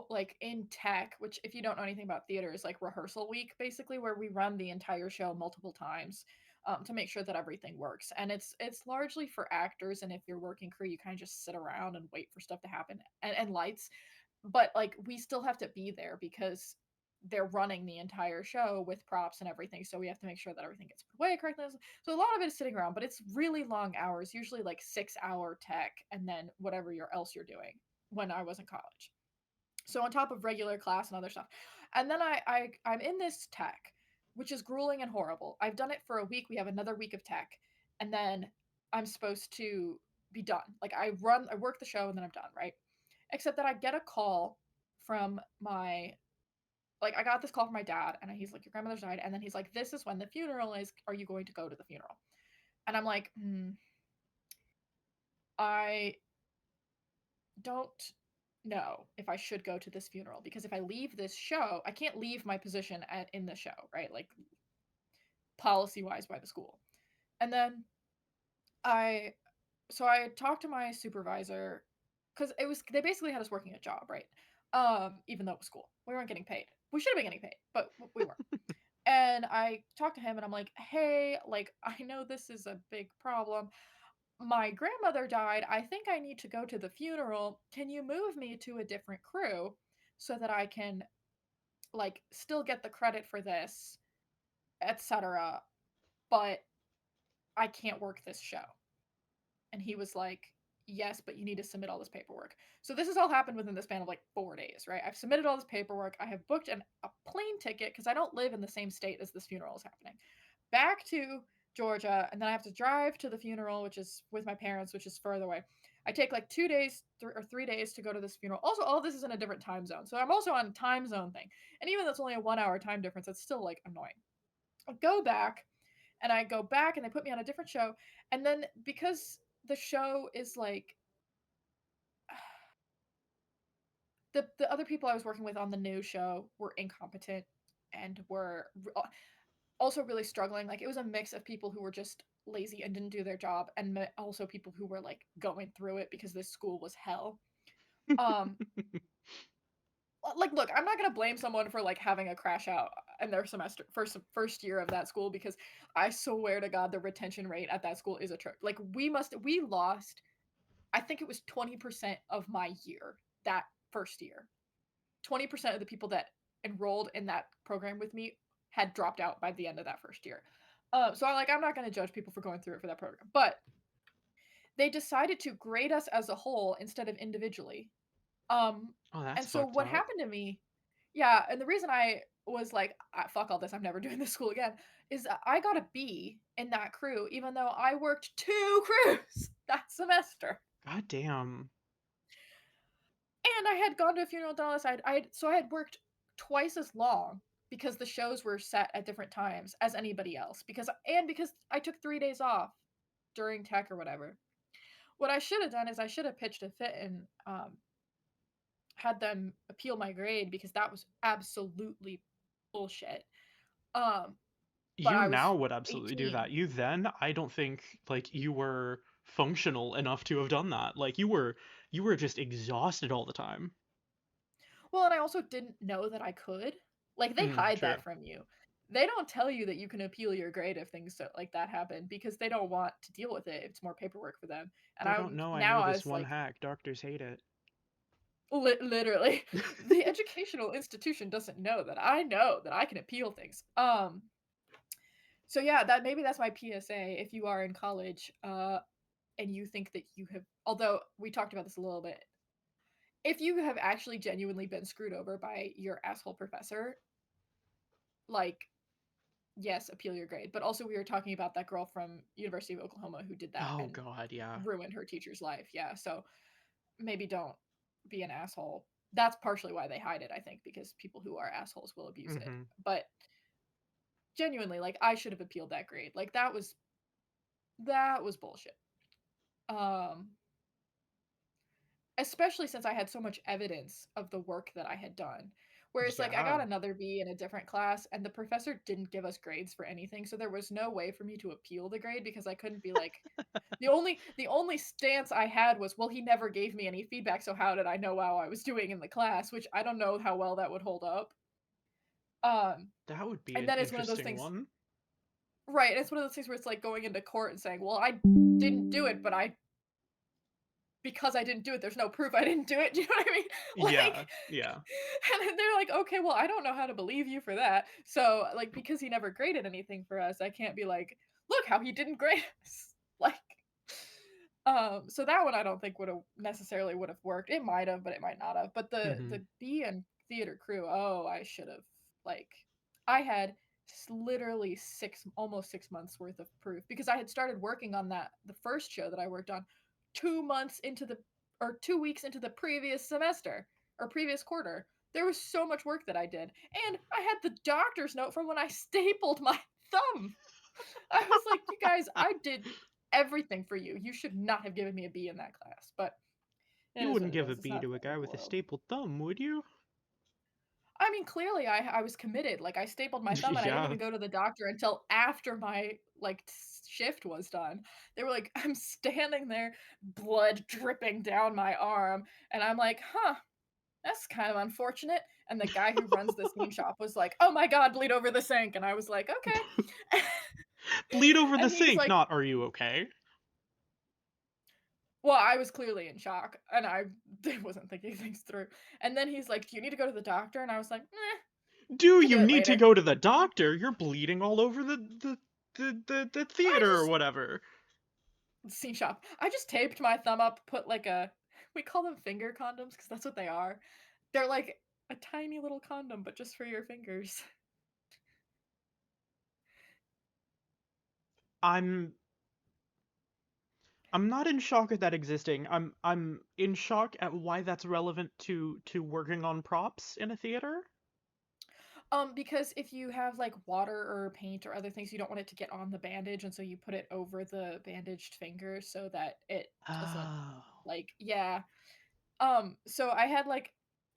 Speaker 2: like in tech, which if you don't know anything about theater is like rehearsal week basically, where we run the entire show multiple times to make sure that everything works. And it's largely for actors, and if you're working crew you kind of just sit around and wait for stuff to happen, and lights, but like we still have to be there because they're running the entire show with props and everything, so we have to make sure that everything gets put away correctly. So a lot of it is sitting around, but it's really long hours, usually like 6 hour tech and then whatever else you're doing when I was in college. So on top of regular class and other stuff. And then I'm in this tech. which is grueling and horrible. I've done it for a week. We have another week of tech, and then I'm supposed to be done. Like I work the show, and then I'm done, right? Except that I get a call from my like I got this call from my dad, and he's like, "Your grandmother's died," and then he's like, "This is when the funeral is. Are you going to go to the funeral?" And I'm like, I don't know if I should go to this funeral because if I leave this show, I can't leave my position in the show, right? Like policy wise by the school. And then I I talked to my supervisor because it was they basically had us working a job, right? Even though it was school, we weren't getting paid. We should have been getting paid, but we weren't. And I talked to him, and I'm like, "Hey, like I know this is a big problem. My grandmother died. I think I need to go to the funeral. Can you move me to a different crew so that I can like still get the credit for this, etc. But I can't work this show?" And he was like, "Yes, but you need to submit all this paperwork." So this has all happened within the span of like 4 days, right? I've submitted all this paperwork. I have booked a plane ticket because I don't live in the same state as this funeral is happening. Back to Georgia, and then I have to drive to the funeral, which is with my parents, which is further away. I take like 2 days or 3 days to go to this funeral. Also, all of this is in a different time zone, so I'm also on a time zone thing. And even though it's only a 1 hour time difference, it's still like annoying. I go back, and I go back, and they put me on a different show, and then because the show is like the other people I was working with on the new show were incompetent and were also really struggling. Like it was a mix of people who were just lazy and didn't do their job, and also people who were like going through it because this school was hell. Um, like, look, I'm not gonna blame someone for like having a crash out in their semester first year of that school because I swear to God the retention rate at that school is a trick. Like we lost, I think it was 20% of my year that first year. 20% of the people that enrolled in that program with me had dropped out by the end of that first year. So I'm not going to judge people for going through it for that program, but they decided to grade us as a whole instead of individually. Um,
Speaker 1: Oh, that's
Speaker 2: and so
Speaker 1: fucked
Speaker 2: what
Speaker 1: up.
Speaker 2: happened to me? Yeah, and the reason I was like, "Ah, fuck all this, I'm never doing this school again," is that I got a B in that crew, even though I worked 2 crews that semester.
Speaker 1: God damn.
Speaker 2: And I had gone to a funeral Dallas. I had worked twice as long because the shows were set at different times as anybody else because I took 3 days off during tech or whatever. What I should have done is I should have pitched a fit and had them appeal my grade because that was absolutely bullshit. Um, but
Speaker 1: You
Speaker 2: I
Speaker 1: now
Speaker 2: was
Speaker 1: would absolutely do
Speaker 2: 18.
Speaker 1: that. You then, I don't think like you were functional enough to have done that. Like you were just exhausted all the time.
Speaker 2: Well, and I also didn't know that I could. Like they
Speaker 1: Mm,
Speaker 2: hide
Speaker 1: true.
Speaker 2: that from you. They don't tell you that you can appeal your grade if things like that happen because they don't want to deal with it. It's more paperwork for them. And
Speaker 1: They don't know I
Speaker 2: now
Speaker 1: know
Speaker 2: I
Speaker 1: this
Speaker 2: was
Speaker 1: one
Speaker 2: like
Speaker 1: hack. Doctors hate it.
Speaker 2: literally the educational institution doesn't know that I can appeal things. So yeah, that maybe that's my PSA if you are in college and you think that you have, although we talked about this a little bit, if you have actually genuinely been screwed over by your asshole professor, like yes, appeal your grade. But also we were talking about that girl from University of Oklahoma who did that
Speaker 1: Oh
Speaker 2: and
Speaker 1: God, yeah.
Speaker 2: ruined her teacher's life. Yeah, so maybe don't be an asshole. That's partially why they hide it, I think, because people who are assholes will abuse it.
Speaker 1: Mm-hmm.
Speaker 2: But genuinely, like I should have appealed that grade. Like that was bullshit. Um Especially since I had so much evidence of the work that I had done. Whereas, like, I got
Speaker 1: Yeah.
Speaker 2: another B in a different class, and the professor didn't give us grades for anything, so there was no way for me to appeal the grade because I couldn't be like, the only stance I had was, well, he never gave me any feedback, so how did I know how I was doing in the class? Which I don't know how well that would hold up. Um,
Speaker 1: That would be
Speaker 2: and
Speaker 1: an
Speaker 2: then it's one of those
Speaker 1: interesting
Speaker 2: things,
Speaker 1: one.
Speaker 2: right? It's one of those things where it's like going into court and saying, well, I didn't do it, but I because I didn't do it, there's no proof I didn't do it. Do you know what I mean?
Speaker 1: Yeah,
Speaker 2: Like,
Speaker 1: yeah.
Speaker 2: and then they're like, okay, well, I don't know how to believe you for that. So, like, because he never graded anything for us, I can't be like, look how he didn't grade us. Like, so that one I don't think would have worked. It might have, but it might not have. But the
Speaker 1: Mm-hmm.
Speaker 2: the B and theater crew, oh, I should have like, I had literally almost 6 months worth of proof because I had started working on that the first show that I worked on 2 months into the or 2 weeks into the previous semester or previous quarter. There was so much work that I did, and I had the doctor's note from when I stapled my thumb. I was like, you guys, I did everything for you. You should not have given me a B in that class, but it
Speaker 1: You
Speaker 2: is what
Speaker 1: wouldn't
Speaker 2: it
Speaker 1: give a
Speaker 2: is. It's
Speaker 1: B
Speaker 2: not
Speaker 1: to
Speaker 2: the
Speaker 1: a
Speaker 2: end
Speaker 1: guy
Speaker 2: of the
Speaker 1: with a
Speaker 2: world.
Speaker 1: stapled thumb, would you?
Speaker 2: I mean, clearly I was committed. Like I stapled my thumb and I didn't
Speaker 1: Yeah.
Speaker 2: even go to the doctor until after my like shift was done. They were like, I'm standing there, blood dripping down my arm, and I'm like, huh, that's kind of unfortunate. And the guy who runs the scene shop was like, oh my god, bleed over the sink. And I was like, okay.
Speaker 1: Bleed over the
Speaker 2: And he's
Speaker 1: sink,
Speaker 2: like,
Speaker 1: not are you okay?
Speaker 2: well, I was clearly in shock and I wasn't thinking things through. And then he's like, do you need to go to the doctor? And I was like,
Speaker 1: Do
Speaker 2: can
Speaker 1: you
Speaker 2: do it
Speaker 1: need to
Speaker 2: later.
Speaker 1: go to the doctor? You're bleeding all over the
Speaker 2: I
Speaker 1: theater or
Speaker 2: just
Speaker 1: whatever.
Speaker 2: scene shop. I just taped my thumb up, put like a we call them finger condoms because that's what they are. They're like a tiny little condom, but just for your fingers.
Speaker 1: I'm I'm not in shock at that existing. I'm in shock at why that's relevant to working on props in a theater.
Speaker 2: Because if you have like water or paint or other things, you don't want it to get on the bandage, and so you put it over the bandaged finger so that it doesn't
Speaker 1: Oh.
Speaker 2: like yeah. So I had like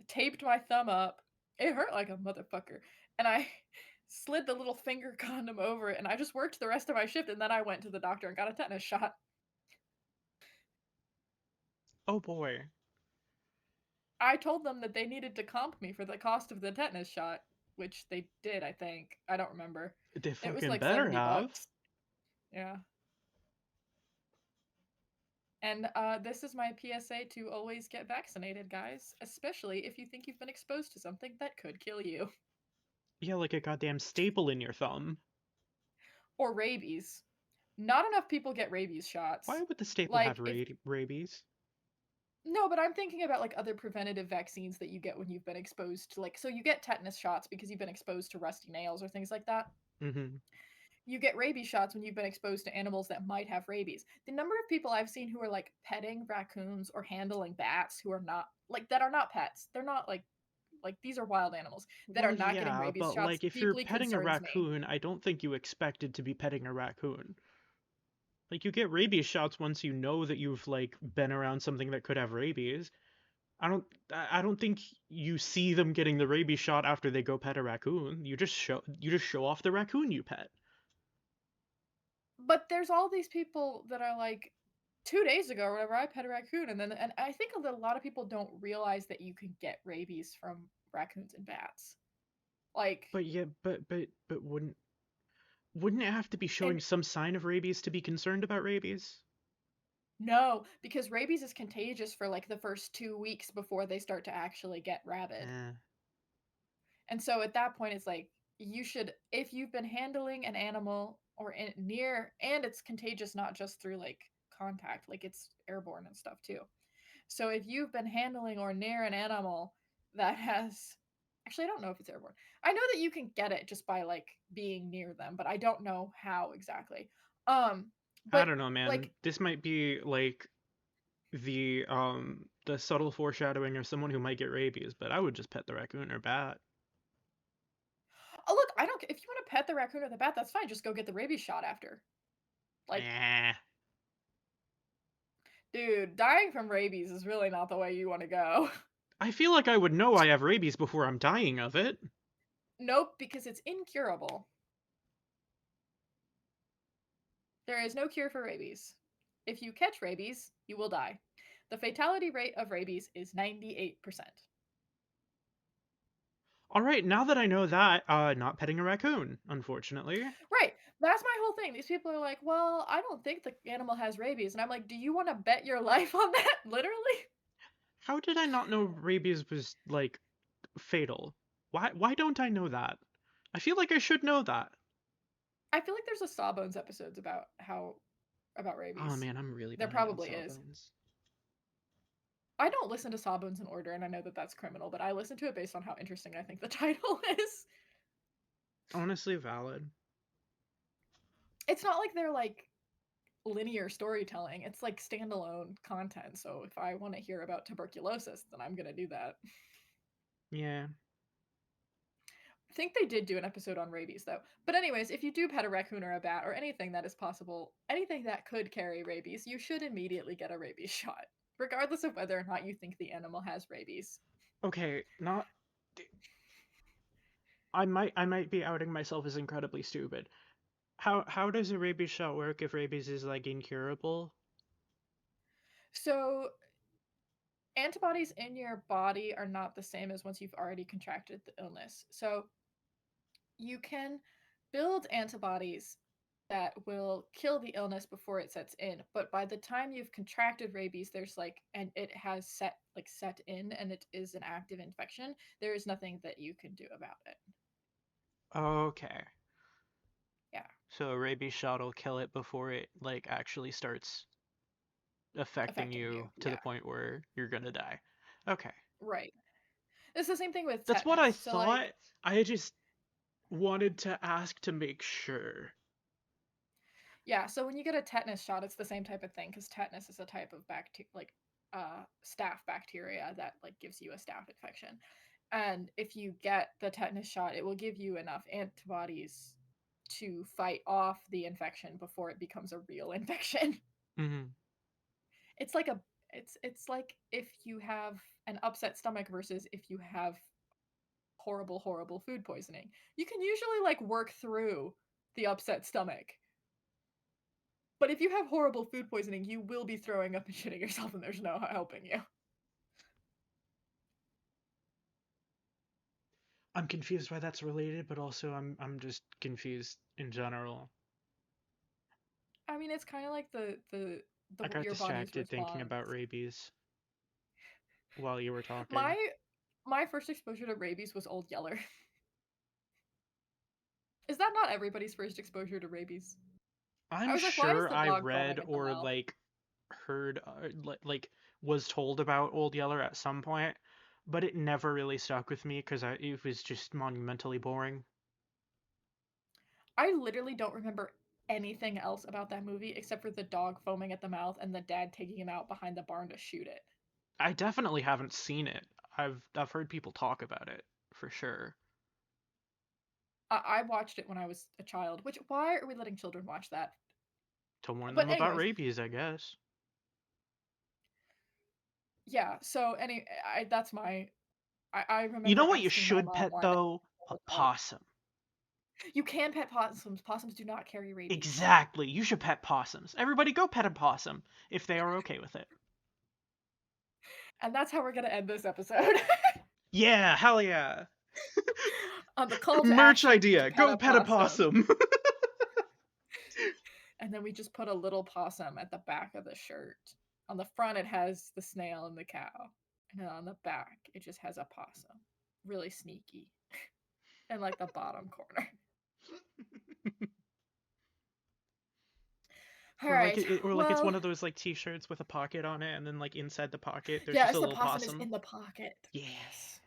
Speaker 2: taped my thumb up. It hurt like a motherfucker. And I slid the little finger condom over it and I just worked the rest of my shift and then I went to the doctor and got a tetanus shot.
Speaker 1: Oh boy.
Speaker 2: I told them that they needed to comp me for the cost of the tetanus shot, which they did, I think. I don't remember.
Speaker 1: They
Speaker 2: It was
Speaker 1: fucking
Speaker 2: like
Speaker 1: better
Speaker 2: 70
Speaker 1: have.
Speaker 2: bucks. Yeah. And this is my PSA to always get vaccinated, guys, especially if you think you've been exposed to something that could kill you.
Speaker 1: Yeah, like a goddamn staple in your thumb.
Speaker 2: Or rabies. Not enough people get rabies
Speaker 1: Why
Speaker 2: shots.
Speaker 1: would the staple have
Speaker 2: Like if
Speaker 1: rabies?
Speaker 2: no, but I'm thinking about like other preventative vaccines that you get when you've been exposed to like so you get tetanus shots because you've been exposed to rusty nails or things like that.
Speaker 1: Mm-hmm.
Speaker 2: You get rabies shots when you've been exposed to animals that might have rabies. The number of people I've seen who are like petting raccoons or handling bats who are not like that are not pets. They're not like these are wild animals that
Speaker 1: Well,
Speaker 2: are not getting
Speaker 1: yeah,
Speaker 2: rabies
Speaker 1: but
Speaker 2: shots
Speaker 1: like if you're
Speaker 2: deeply
Speaker 1: petting a
Speaker 2: concerns me.
Speaker 1: raccoon, I don't think you expected to be petting a raccoon. Like you get rabies shots once you know that you've like been around something that could have rabies. I don't think you see them getting the rabies shot after they go pet a raccoon. You just show off the raccoon you pet.
Speaker 2: But there's all these people that are like 2 days ago or whatever, I pet a raccoon, and I think that a lot of people don't realize that you can get rabies from raccoons and bats. Like,
Speaker 1: But yeah, but wouldn't it have to be
Speaker 2: and
Speaker 1: showing some sign of rabies to be concerned about rabies?
Speaker 2: no, because rabies is contagious for like the first 2 weeks before they start to actually get rabid.
Speaker 1: Eh.
Speaker 2: And so at that point, it's like you should, if you've been handling an animal or near, and it's contagious not just through like contact, like it's airborne and stuff too. So if you've been handling or near an animal that has actually I don't know if it's airborne. I know that you can get it just by like being near them, but I don't know how exactly. Um
Speaker 1: I
Speaker 2: but
Speaker 1: don't know, man.
Speaker 2: like
Speaker 1: This might be like the subtle foreshadowing of someone who might get rabies, but I would just pet the raccoon or bat.
Speaker 2: oh look, I don't if you want to pet the raccoon or the bat, that's fine. Just go get the rabies shot after. Like,
Speaker 1: Eh.
Speaker 2: dude, dying from rabies is really not the way you want to go.
Speaker 1: I feel like I would know I have rabies before I'm dying of it.
Speaker 2: Nope, because it's incurable. There is no cure for rabies. If you catch rabies, you will die. The fatality rate of rabies is 98%.
Speaker 1: All right, now that I know that, not petting a raccoon, unfortunately.
Speaker 2: Right. That's my whole thing. These people are like, well, I don't think the animal has rabies. And I'm like, do you want to bet your life on that? Literally?
Speaker 1: How did I not know rabies was like fatal? Why don't I know that? I feel like I should know that.
Speaker 2: I feel like there's a Sawbones episodes about
Speaker 1: Oh
Speaker 2: rabies.
Speaker 1: man, I'm really
Speaker 2: There
Speaker 1: behind on
Speaker 2: probably is.
Speaker 1: Sawbones.
Speaker 2: I don't listen to Sawbones in order, and I know that that's criminal, but I listen to it based on how interesting I think the title is.
Speaker 1: Honestly, valid.
Speaker 2: It's not like they're like linear storytelling. It's like standalone content. So if I want to hear about tuberculosis, then I'm going to do that.
Speaker 1: Yeah.
Speaker 2: I think they did do an episode on rabies though. But anyways, if you do pet a raccoon or a bat or anything that is possible, anything that could carry rabies, you should immediately get a rabies shot, regardless of whether or not you think the animal has rabies.
Speaker 1: Okay, not I might be outing myself as incredibly stupid. How does a rabies shot work if rabies is like incurable?
Speaker 2: So antibodies in your body are not the same as once you've already contracted the illness. So you can build antibodies that will kill the illness before it sets in, but by the time you've contracted rabies, there's like, and it has set in and it is an active infection, there is nothing that you can do about it.
Speaker 1: Okay.
Speaker 2: Yeah,
Speaker 1: So a rabies shot will kill it before it like actually starts affecting
Speaker 2: affecting you.
Speaker 1: you to the
Speaker 2: Yeah,
Speaker 1: point where you're gonna die. Okay.
Speaker 2: right. It's the same thing with
Speaker 1: That's what I
Speaker 2: tetanus. So like,
Speaker 1: thought. I just wanted to ask to make sure.
Speaker 2: yeah, so when you get a tetanus shot, it's the same type of thing because tetanus is a type of bacteria, like staph bacteria that like gives you a staph infection. And if you get the tetanus shot, it will give you enough antibodies to fight off the infection before it becomes a real infection.
Speaker 1: Hmm.
Speaker 2: It's like a it's like if you have an upset stomach versus if you have horrible food poisoning. You can usually like work through the upset stomach. But if you have horrible food poisoning, you will be throwing up and shitting yourself and there's no helping you.
Speaker 1: I'm confused why that's related, but also I'm just confused in general.
Speaker 2: I mean, it's kind of like the
Speaker 1: I got
Speaker 2: your body's
Speaker 1: distracted thinking
Speaker 2: response.
Speaker 1: about rabies while you were
Speaker 2: My
Speaker 1: talking.
Speaker 2: my first exposure to rabies was Old Yeller. Is that not everybody's first exposure to rabies? I
Speaker 1: I'm
Speaker 2: was like, why is
Speaker 1: sure
Speaker 2: the
Speaker 1: I
Speaker 2: dog
Speaker 1: read
Speaker 2: foaming at the
Speaker 1: or
Speaker 2: mouth?
Speaker 1: like heard like was told about Old Yeller at some point, but it never really stuck with me because it was just monumentally boring.
Speaker 2: I literally don't remember anything else about that movie except for the dog foaming at the mouth and the dad taking him out behind the barn to shoot it.
Speaker 1: I definitely haven't seen it. I've heard people talk about it for sure.
Speaker 2: I watched it when I was a child. Which why are we letting children watch that?
Speaker 1: To warn
Speaker 2: But
Speaker 1: them about
Speaker 2: anyways,
Speaker 1: rabies, I guess.
Speaker 2: yeah. So that's my I
Speaker 1: You know
Speaker 2: remember
Speaker 1: what you
Speaker 2: asking my
Speaker 1: should
Speaker 2: mom
Speaker 1: pet
Speaker 2: why they
Speaker 1: though?
Speaker 2: killed
Speaker 1: A
Speaker 2: the dog.
Speaker 1: possum.
Speaker 2: You can pet possums. Possums do not carry rabies.
Speaker 1: Exactly. You should pet possums. Everybody go pet a possum if they are okay with it.
Speaker 2: And that's how we're going to end this episode.
Speaker 1: Yeah, hell yeah.
Speaker 2: On the call to
Speaker 1: Merch
Speaker 2: action to
Speaker 1: idea.
Speaker 2: pet
Speaker 1: Go
Speaker 2: a
Speaker 1: pet a
Speaker 2: possum.
Speaker 1: possum.
Speaker 2: And then we just put a little possum at the back of the shirt. On the front, it has the snail and the cow. And then on the back, it just has a possum. Really sneaky. In like the bottom corner. All right.
Speaker 1: Or like it's
Speaker 2: Well,
Speaker 1: one of those like t-shirts with a pocket on it and then like inside the pocket there's just a
Speaker 2: yes, the
Speaker 1: little
Speaker 2: possum is
Speaker 1: possum.
Speaker 2: in the pocket.
Speaker 1: Yeah.
Speaker 2: Yes.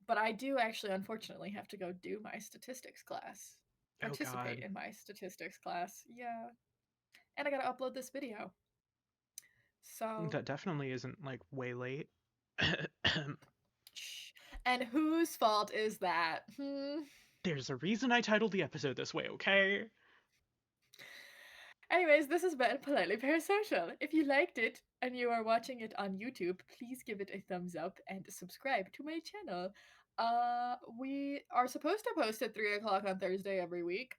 Speaker 2: But I do actually, unfortunately, have to go do my statistics class.
Speaker 1: Oh
Speaker 2: Participate
Speaker 1: god.
Speaker 2: in my statistics class. Yeah. And I gotta upload this video. So,
Speaker 1: That definitely isn't like way late.
Speaker 2: shh. And whose fault is that? Hmm.
Speaker 1: There's a reason I titled the episode this way, okay?
Speaker 2: Anyways, this has been Politely Parasocial. If you liked it and you are watching it on YouTube, please give it a thumbs up and subscribe to my channel. We are supposed to post at 3 o'clock on Thursday every week,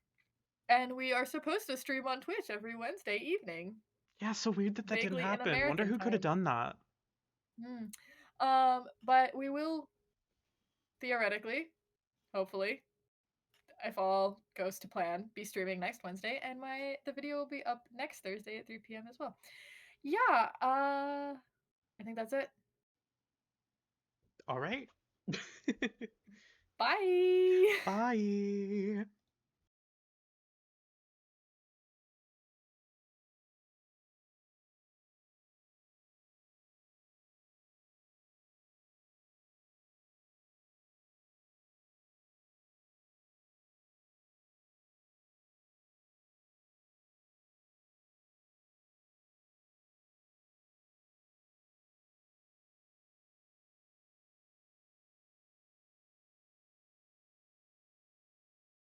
Speaker 2: and we are supposed to stream on Twitch every Wednesday evening,
Speaker 1: Yeah, so weird that that didn't
Speaker 2: vaguely in
Speaker 1: happen. Wonder
Speaker 2: American
Speaker 1: who could have
Speaker 2: time.
Speaker 1: done that.
Speaker 2: Hmm. But we will theoretically, hopefully, if all goes to plan, be streaming next Wednesday, and the video will be up next Thursday at 3 p.m. as well. Yeah, I think that's it.
Speaker 1: All right.
Speaker 2: Bye.
Speaker 1: Bye.